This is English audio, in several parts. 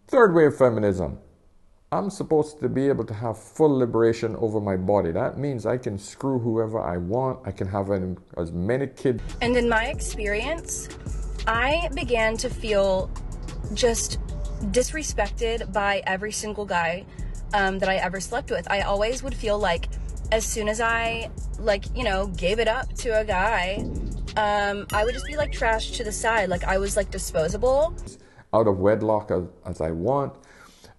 Third wave feminism. I'm supposed to be able to have full liberation over my body. That means I can screw whoever I want. I can have as many kids. And in my experience, I began to feel just disrespected by every single guy that I ever slept with. I always would feel like as soon as I, gave it up to a guy, I would just be like trashed to the side. Like I was like disposable. Out of wedlock as I want.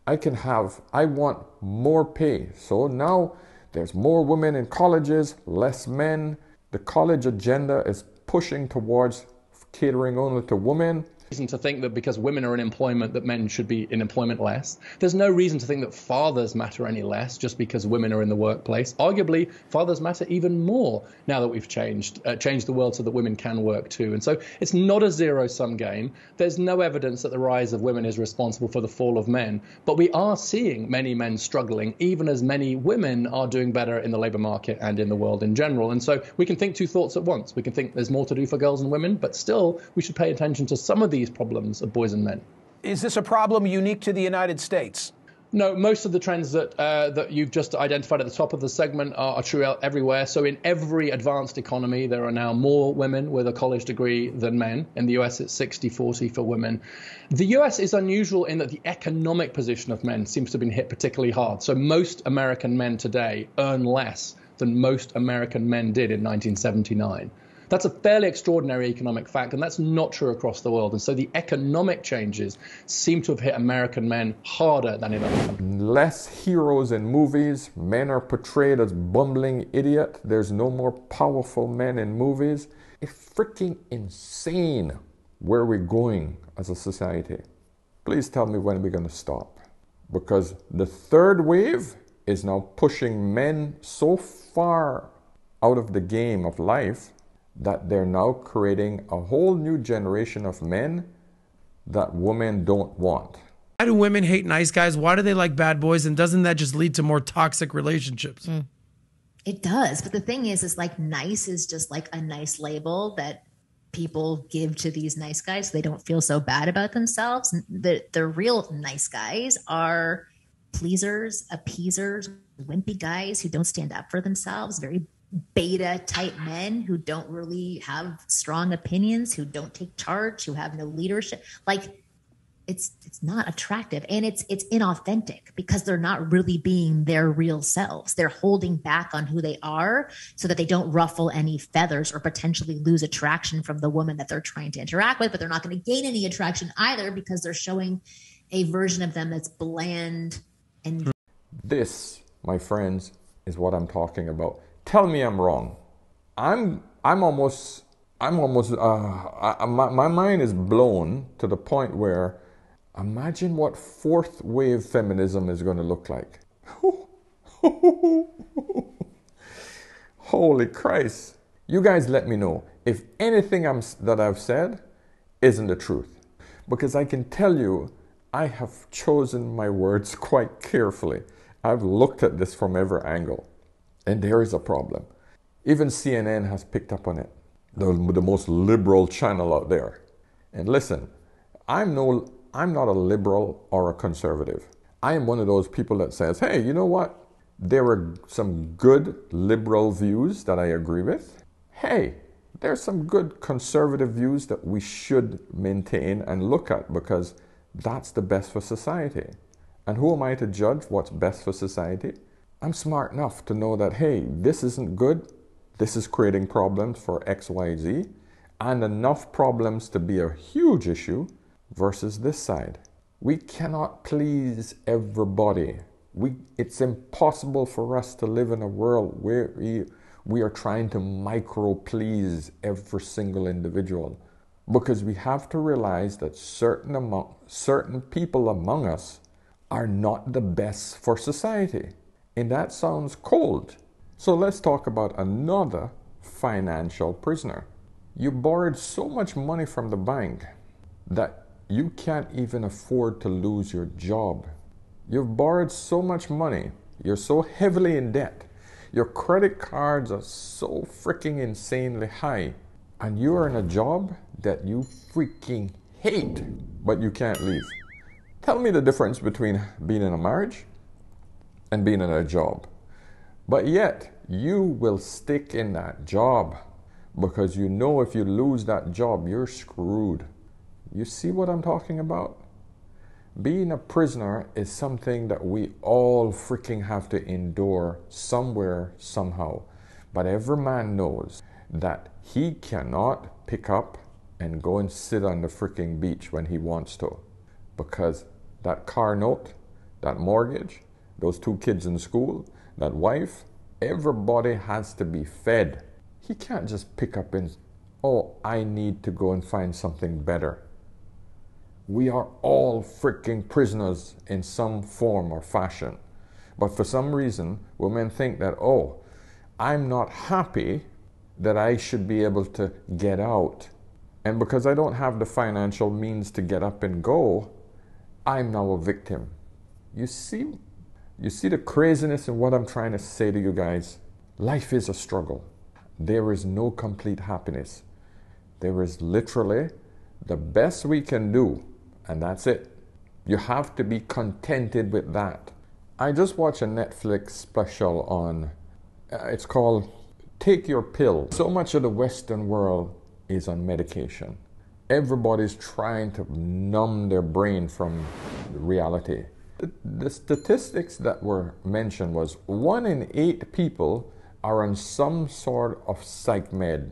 I want more pay. So now there's more women in colleges, less men. The college agenda is pushing towards catering only to women. Reason to think that because women are in employment that men should be in employment less. There's no reason to think that fathers matter any less just because women are in the workplace. Arguably, fathers matter even more now that we've changed the world so that women can work too. And so it's not a zero-sum game. There's no evidence that the rise of women is responsible for the fall of men. But we are seeing many men struggling, even as many women are doing better in the labor market and in the world in general. And so we can think two thoughts at once. We can think there's more to do for girls and women, but still we should pay attention to some of these problems of boys and men. Is this a problem unique to the United States? No, most of the trends that you've just identified at the top of the segment are true everywhere. So in every advanced economy, there are now more women with a college degree than men. In the US, it's 60-40 for women. The US is unusual in that the economic position of men seems to have been hit particularly hard. So most American men today earn less than most American men did in 1979. That's a fairly extraordinary economic fact, and that's not true across the world. And so the economic changes seem to have hit American men harder than in other countries. Less heroes in movies. Men are portrayed as bumbling idiot. There's no more powerful men in movies. It's freaking insane where we're going as a society. Please tell me when we're going to stop. Because the third wave is now pushing men so far out of the game of life that they're now creating a whole new generation of men that women don't want. Why do women hate nice guys? Why do they like bad boys? And doesn't that just lead to more toxic relationships? It does. But the thing is like nice is just like a nice label that people give to these nice guys so they don't feel so bad about themselves. The real nice guys are pleasers, appeasers, wimpy guys who don't stand up for themselves, very beta type men who don't really have strong opinions, who don't take charge, who have no leadership. Like it's not attractive, and it's inauthentic because they're not really being their real selves. They're holding back on who they are so that they don't ruffle any feathers or potentially lose attraction from the woman that they're trying to interact with, but they're not going to gain any attraction either because they're showing a version of them that's bland. And this, my friends, is what I'm talking about. Tell me I'm wrong. My mind is blown to the point where imagine what fourth wave feminism is going to look like. Holy Christ. You guys let me know if anything that I've said isn't the truth. Because I can tell you, I have chosen my words quite carefully. I've looked at this from every angle. And there is a problem. Even CNN has picked up on it. The most liberal channel out there. And listen, I'm not a liberal or a conservative. I am one of those people that says, hey, you know what? There are some good liberal views that I agree with. Hey, there's some good conservative views that we should maintain and look at because that's the best for society. And who am I to judge what's best for society? I'm smart enough to know that, hey, this isn't good. This is creating problems for X, Y, Z, and enough problems to be a huge issue versus this side. We cannot please everybody. It's impossible for us to live in a world where we are trying to micro-please every single individual because we have to realize that certain people among us are not the best for society. And that sounds cold. So let's talk about another financial prisoner. You borrowed so much money from the bank that you can't even afford to lose your job. You've borrowed so much money. You're so heavily in debt. Your credit cards are so freaking insanely high. And you are in a job that you freaking hate, but you can't leave. Tell me the difference between being in a marriage and being in a job. But yet, you will stick in that job because you know if you lose that job, you're screwed. You see what I'm talking about? Being a prisoner is something that we all freaking have to endure somewhere, somehow. But every man knows that he cannot pick up and go and sit on the freaking beach when he wants to. Because that car note, that mortgage, those 2 kids in school, that wife, everybody has to be fed. He can't just pick up and, oh, I need to go and find something better. We are all freaking prisoners in some form or fashion. But for some reason, women think that, oh, I'm not happy that I should be able to get out. And because I don't have the financial means to get up and go, I'm now a victim. You see the craziness in what I'm trying to say to you guys? Life is a struggle. There is no complete happiness. There is literally the best we can do, and that's it. You have to be contented with that. I just watched a Netflix special on, it's called Take Your Pill. So much of the Western world is on medication. Everybody's trying to numb their brain from reality. The statistics that were mentioned was 1 in 8 people are on some sort of psych med.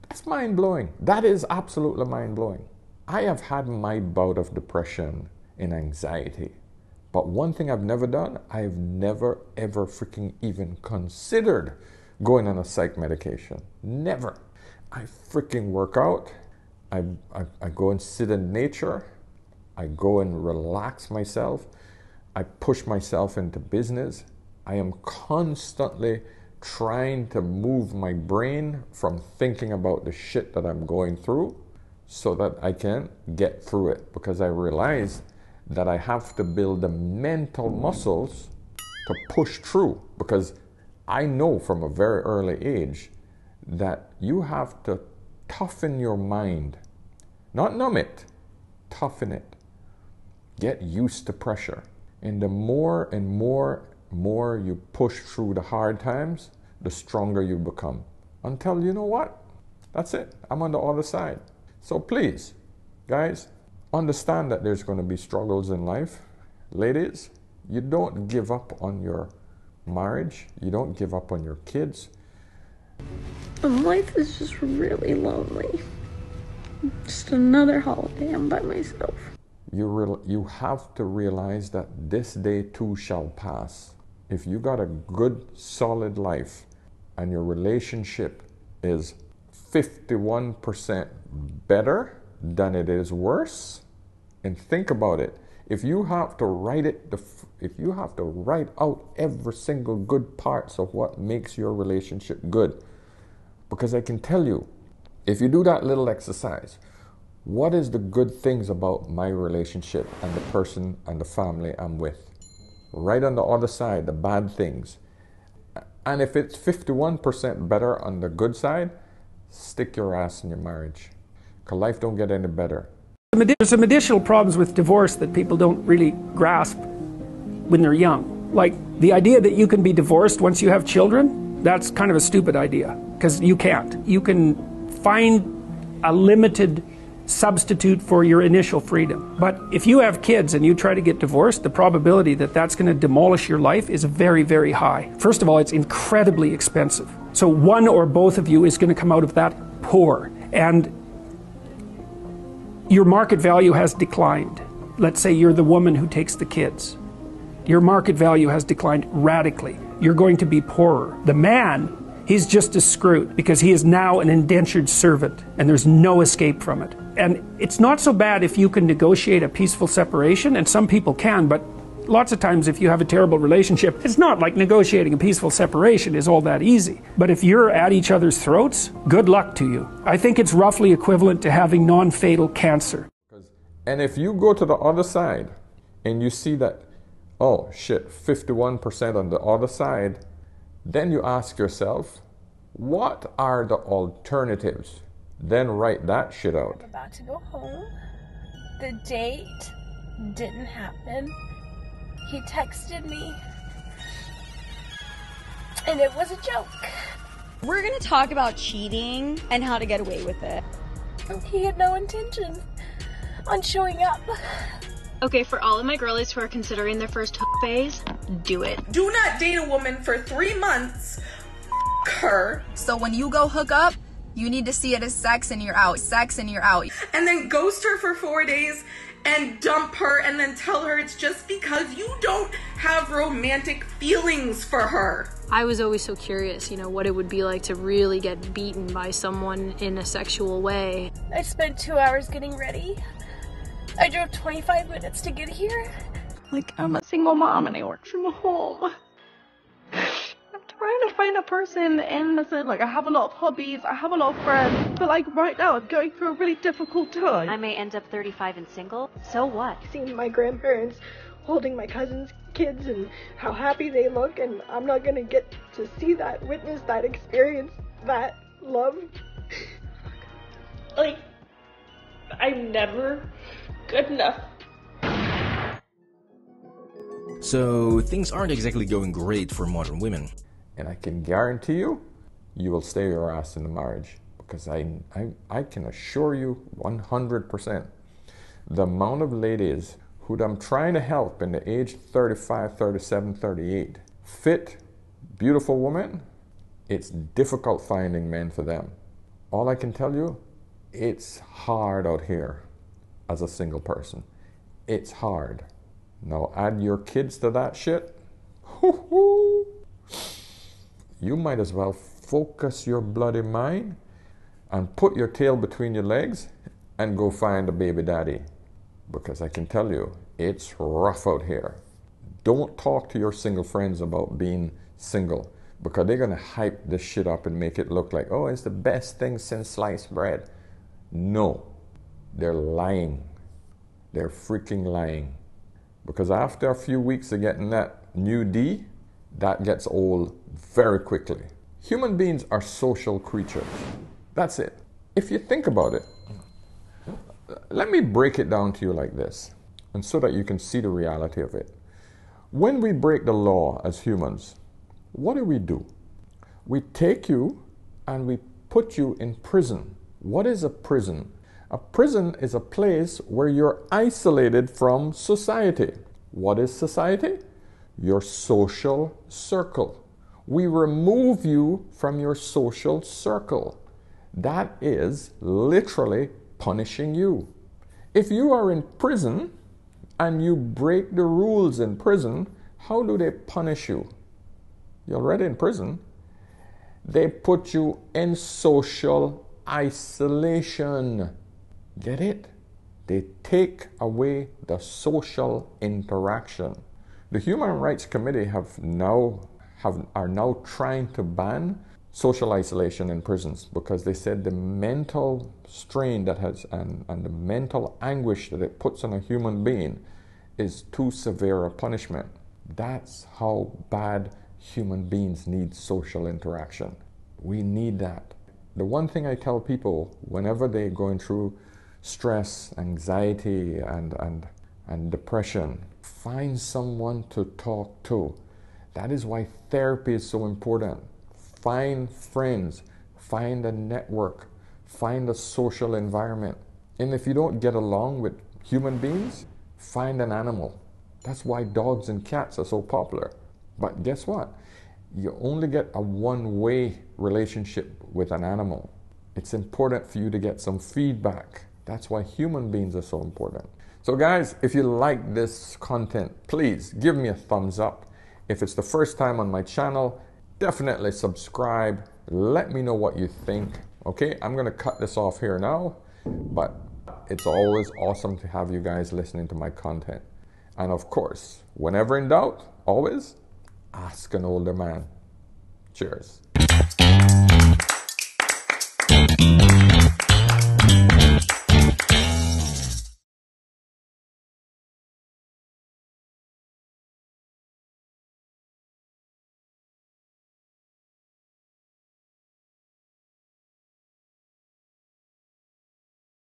That's mind-blowing. That is absolutely mind-blowing. I have had my bout of depression and anxiety. But one thing I've never done, I've never ever freaking even considered going on a psych medication. Never. I freaking work out. I go and sit in nature. I go and relax myself. I push myself into business. I am constantly trying to move my brain from thinking about the shit that I'm going through so that I can get through it, because I realize that I have to build the mental muscles to push through, because I know from a very early age that you have to toughen your mind, not numb it, toughen it. Get used to pressure. And the more and more you push through the hard times, the stronger you become. Until, you know what? That's it. I'm on the other side. So please, guys, understand that there's going to be struggles in life. Ladies, you don't give up on your marriage. You don't give up on your kids. Life is just really lonely. Just another holiday. I'm by myself. You have to realize that this day too shall pass. If you got a good, solid life and your relationship is 51% better than it is worse, and think about it. If you have to write out every single good parts of what makes your relationship good, because I can tell you, if you do that little exercise, what is the good things about my relationship and the person and the family I'm with? Right on the other side, the bad things. And if it's 51% better on the good side, stick your ass in your marriage, because life don't get any better. There's some additional problems with divorce that people don't really grasp when they're young. Like the idea that you can be divorced once you have children, that's kind of a stupid idea, because you can't. You can find a limited substitute for your initial freedom. But if you have kids and you try to get divorced, the probability that that's going to demolish your life is very, very high. First of all, it's incredibly expensive. So one or both of you is going to come out of that poor. And your market value has declined. Let's say you're the woman who takes the kids. Your market value has declined radically. You're going to be poorer. The man, he's just as screwed, because he is now an indentured servant and there's no escape from it. And it's not so bad if you can negotiate a peaceful separation, and some people can, but lots of times if you have a terrible relationship, it's not like negotiating a peaceful separation is all that easy. But if you're at each other's throats, good luck to you. I think it's roughly equivalent to having non-fatal cancer. And if you go to the other side and you see that, oh shit, 51% on the other side, then you ask yourself, what are the alternatives? Then write that shit out. About to go home. The date didn't happen. He texted me, and it was a joke. We're gonna talk about cheating and how to get away with it. He had no intention on showing up. Okay, for all of my girlies who are considering their first phase, do it. Do not date a woman for 3 months. Her. So when you go hook up, you need to see it as sex and you're out. Sex and you're out. And then ghost her for 4 days and dump her and then tell her it's just because you don't have romantic feelings for her. I was always so curious, what it would be like to really get beaten by someone in a sexual way. I spent 2 hours getting ready. I drove 25 minutes to get here. I'm a single mom and I work from home. I'm trying to find a person, and listen, I have a lot of hobbies, I have a lot of friends, but right now I'm going through a really difficult time. I may end up 35 and single, so what? Seeing my grandparents holding my cousin's kids and how happy they look, and I'm not gonna get to see that, witness that, experience that love. I'm never good enough. So things aren't exactly going great for modern women. And I can guarantee you, you will stay your ass in the marriage, because I can assure you 100%, the amount of ladies who I'm trying to help in the age 35, 37, 38, fit, beautiful women, it's difficult finding men for them. All I can tell you, it's hard out here as a single person. It's hard. Now add your kids to that shit, you might as well focus your bloody mind and put your tail between your legs and go find a baby daddy. Because I can tell you, it's rough out here. Don't talk to your single friends about being single, because they're gonna hype this shit up and make it look like, oh, it's the best thing since sliced bread. No, they're lying. They're freaking lying. Because after a few weeks of getting that new D, that gets old very quickly. Human beings are social creatures. That's it. If you think about it, let me break it down to you like this, and so that you can see the reality of it. When we break the law as humans, what do? We take you and we put you in prison. What is a prison? A prison is a place where you're isolated from society. What is society? Your social circle. We remove you from your social circle. That is literally punishing you. If you are in prison and you break the rules in prison, how do they punish you? You're already in prison. They put you in social isolation. Get it? They take away the social interaction. The Human Rights Committee are now trying to ban social isolation in prisons, because they said the mental strain that has and the mental anguish that it puts on a human being is too severe a punishment. That's how bad human beings need social interaction. We need that. The one thing I tell people whenever they're going through stress, anxiety, and depression, find someone to talk to. That is why therapy is so important. Find friends, find a network, find a social environment. And if you don't get along with human beings, find an animal. That's why dogs and cats are so popular. But guess what? You only get a one-way relationship with an animal. It's important for you to get some feedback. That's why human beings are so important. So guys, if you like this content, please give me a thumbs up. If it's the first time on my channel, definitely subscribe. Let me know what you think. Okay, I'm gonna cut this off here now, but it's always awesome to have you guys listening to my content. And of course, whenever in doubt, always ask an older man. Cheers.